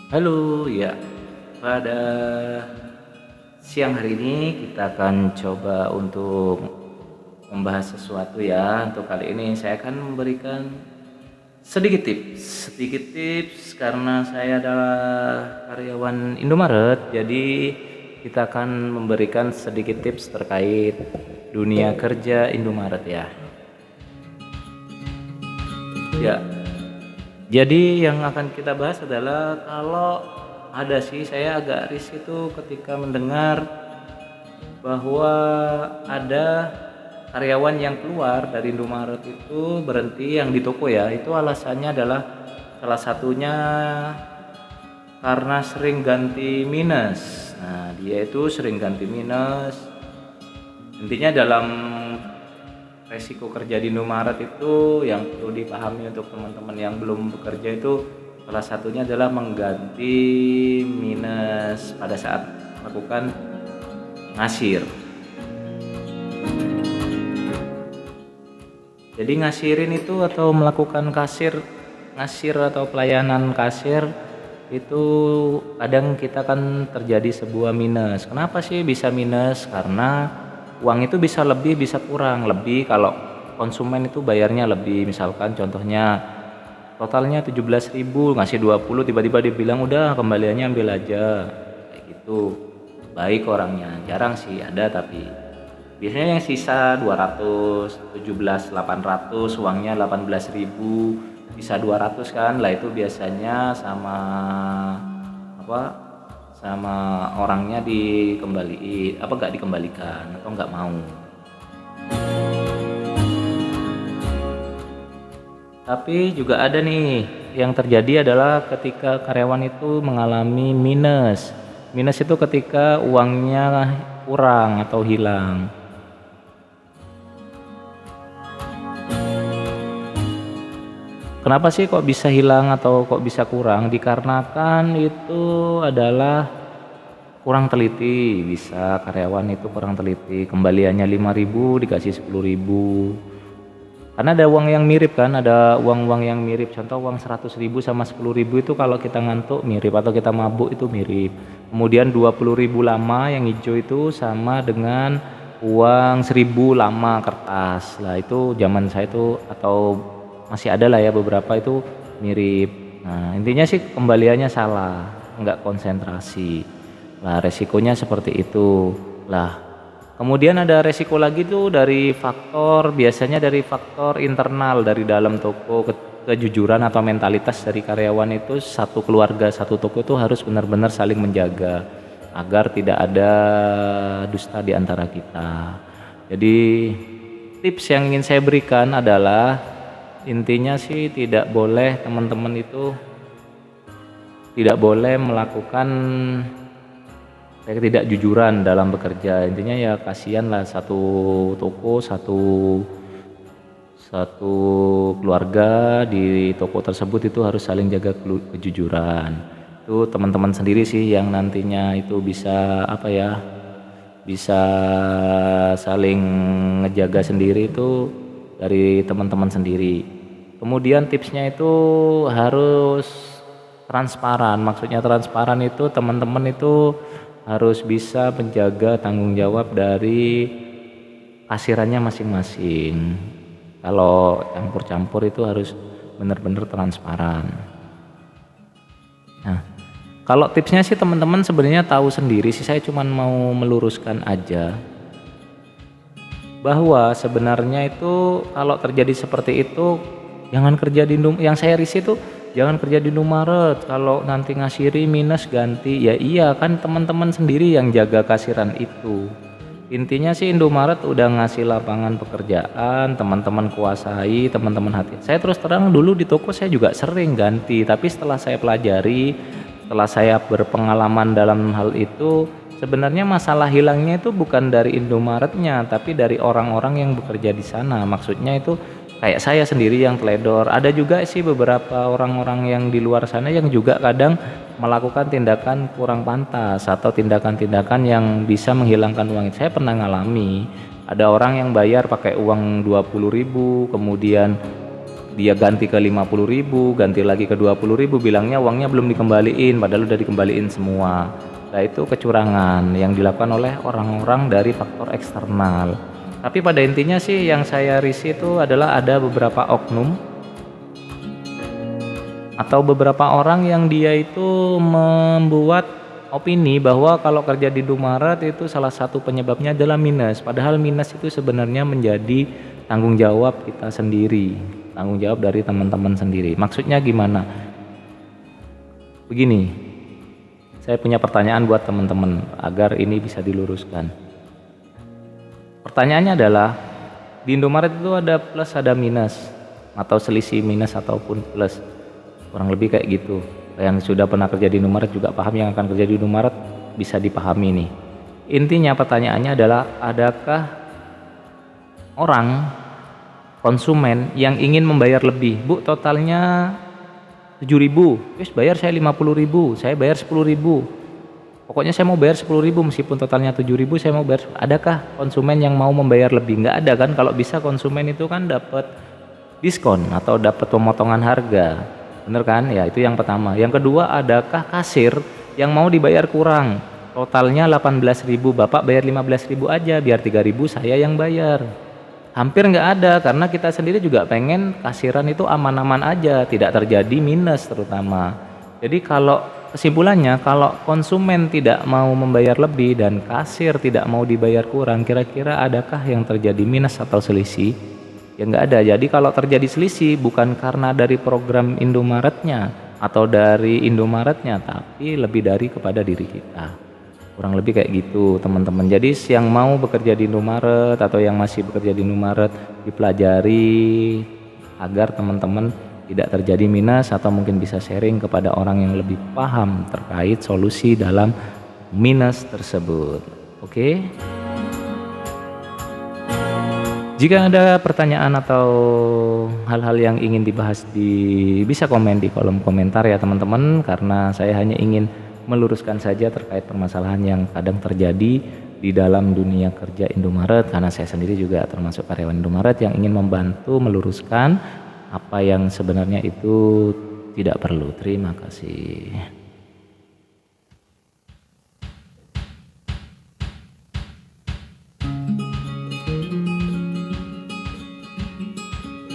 Halo, ya. Pada siang hari ini kita akan coba untuk membahas sesuatu ya. Untuk kali ini saya akan memberikan sedikit tips karena saya adalah karyawan Indomaret. Jadi kita akan memberikan sedikit tips terkait dunia kerja Indomaret ya. Ya, jadi yang akan kita bahas adalah kalau ada sih saya agak risih itu ketika mendengar bahwa ada karyawan yang keluar dari Indomaret itu berhenti yang di toko ya. Itu alasannya adalah salah satunya karena sering ganti minus. Nah, dia itu sering ganti minus. Intinya dalam resiko kerja di Indomaret itu yang perlu dipahami untuk teman-teman yang belum bekerja itu salah satunya adalah mengganti minus pada saat melakukan ngasir. Jadi ngasirin itu atau melakukan ngasir atau pelayanan kasir itu kadang kita kan terjadi sebuah minus. Kenapa sih bisa minus? Karena uang itu bisa lebih bisa kurang. Lebih kalau konsumen itu bayarnya lebih, misalkan contohnya totalnya 17.000 ngasih 20, tiba-tiba dibilang udah kembaliannya ambil aja, kayak gitu. Baik orangnya, jarang sih ada, tapi biasanya yang sisa 200, 17, 800, uangnya 18.000, sisa 200 kan lah, itu biasanya sama apa, sama orangnya dikembali apa nggak dikembalikan atau nggak mau. Tapi juga ada nih yang terjadi adalah ketika karyawan itu mengalami minus. Minus itu ketika uangnya kurang atau hilang. Kenapa sih kok bisa hilang atau kok bisa kurang? Dikarenakan itu adalah kurang teliti, bisa karyawan itu kurang teliti. Kembaliannya 5.000 dikasih 10.000. Karena ada uang yang mirip kan, ada uang-uang yang mirip. Contoh uang 100.000 sama 10.000 itu kalau kita ngantuk mirip atau kita mabuk itu mirip. Kemudian 20.000 lama yang hijau itu sama dengan uang 1.000 lama kertas. Lah itu zaman saya itu atau masih ada lah ya beberapa itu mirip. Nah, intinya sih kembaliannya salah, nggak konsentrasi. Lah resikonya seperti itu. Lah kemudian ada resiko lagi tuh dari faktor, biasanya dari faktor internal dari dalam toko, kejujuran atau mentalitas dari karyawan itu. Satu keluarga, satu toko itu harus benar-benar saling menjaga agar tidak ada dusta di antara kita. Jadi tips yang ingin saya berikan adalah intinya sih tidak boleh teman-teman itu tidak boleh melakukan ketidakjujuran dalam bekerja. Intinya ya kasihan lah, satu toko, satu keluarga di toko tersebut itu harus saling jaga kejujuran. Itu teman-teman sendiri sih yang nantinya itu bisa apa ya, bisa saling ngejaga sendiri itu dari teman-teman sendiri. Kemudian tipsnya itu harus transparan. Maksudnya transparan itu teman-teman itu harus bisa menjaga tanggung jawab dari kasirannya masing-masing. Kalau campur-campur itu harus benar-benar transparan. Nah, kalau tipsnya sih teman-teman sebenarnya tahu sendiri sih, saya cuma mau meluruskan aja bahwa sebenarnya itu kalau terjadi seperti itu jangan kerja di yang saya risih itu jangan kerja di Indomaret. Kalau nanti ngasiri minus ganti, ya iya kan teman-teman sendiri yang jaga kasiran itu. Intinya sih Indomaret udah ngasih lapangan pekerjaan, teman-teman kuasai, teman-teman hati. Saya terus terang dulu di toko saya juga sering ganti, tapi setelah saya pelajari, setelah saya berpengalaman dalam hal itu, sebenarnya masalah hilangnya itu bukan dari Indomaretnya, tapi dari orang-orang yang bekerja di sana. Maksudnya itu kayak saya sendiri yang teledor. Ada juga sih beberapa orang-orang yang di luar sana yang juga kadang melakukan tindakan kurang pantas atau tindakan-tindakan yang bisa menghilangkan uang itu. Saya pernah ngalami, ada orang yang bayar pakai uang 20.000, kemudian dia ganti ke 50.000, ganti lagi ke 20.000, bilangnya uangnya belum dikembaliin, padahal udah dikembaliin semua. Nah itu kecurangan yang dilakukan oleh orang-orang dari faktor eksternal. Tapi pada intinya sih yang saya risih itu adalah ada beberapa oknum atau beberapa orang yang dia itu membuat opini bahwa kalau kerja di Indomaret itu salah satu penyebabnya adalah minus. Padahal minus itu sebenarnya menjadi tanggung jawab kita sendiri, tanggung jawab dari teman-teman sendiri. Maksudnya gimana? Begini, saya punya pertanyaan buat teman-teman agar ini bisa diluruskan. Pertanyaannya adalah, di Indomaret itu ada plus ada minus, atau selisih minus ataupun plus. Kurang lebih kayak gitu. Yang sudah pernah kerja di Indomaret juga paham, yang akan kerja di Indomaret bisa dipahami nih. Intinya pertanyaannya adalah, adakah orang konsumen yang ingin membayar lebih? Bu, totalnya 7.000, wis bayar saya 50.000, saya bayar 10.000. Pokoknya saya mau bayar 10.000 meskipun totalnya 7.000, saya mau bayar. Adakah konsumen yang mau membayar lebih? Nggak ada kan? Kalau bisa konsumen itu kan dapat diskon atau dapat pemotongan harga. Bener kan? Ya itu yang pertama. Yang kedua, adakah kasir yang mau dibayar kurang? Totalnya 18.000, Bapak bayar 15.000 aja, biar 3.000 saya yang bayar. Hampir nggak ada, karena kita sendiri juga pengen kasiran itu aman-aman aja, tidak terjadi minus terutama. Jadi kalau kesimpulannya, kalau konsumen tidak mau membayar lebih dan kasir tidak mau dibayar kurang, kira-kira adakah yang terjadi minus atau selisih? Ya nggak ada. Jadi kalau terjadi selisih bukan karena dari program Indomaretnya atau dari Indomaretnya, tapi lebih dari kepada diri kita. Kurang lebih kayak gitu teman-teman. Jadi yang mau bekerja di Indomaret atau yang masih bekerja di Indomaret, dipelajari agar teman-teman tidak terjadi minus, atau mungkin bisa sharing kepada orang yang lebih paham terkait solusi dalam minus tersebut. Oke? Jika ada pertanyaan atau hal-hal yang ingin dibahas, bisa komen di kolom komentar ya teman-teman, karena saya hanya ingin meluruskan saja terkait permasalahan yang kadang terjadi di dalam dunia kerja Indomaret, karena saya sendiri juga termasuk karyawan Indomaret yang ingin membantu meluruskan apa yang sebenarnya itu tidak perlu. Terima kasih.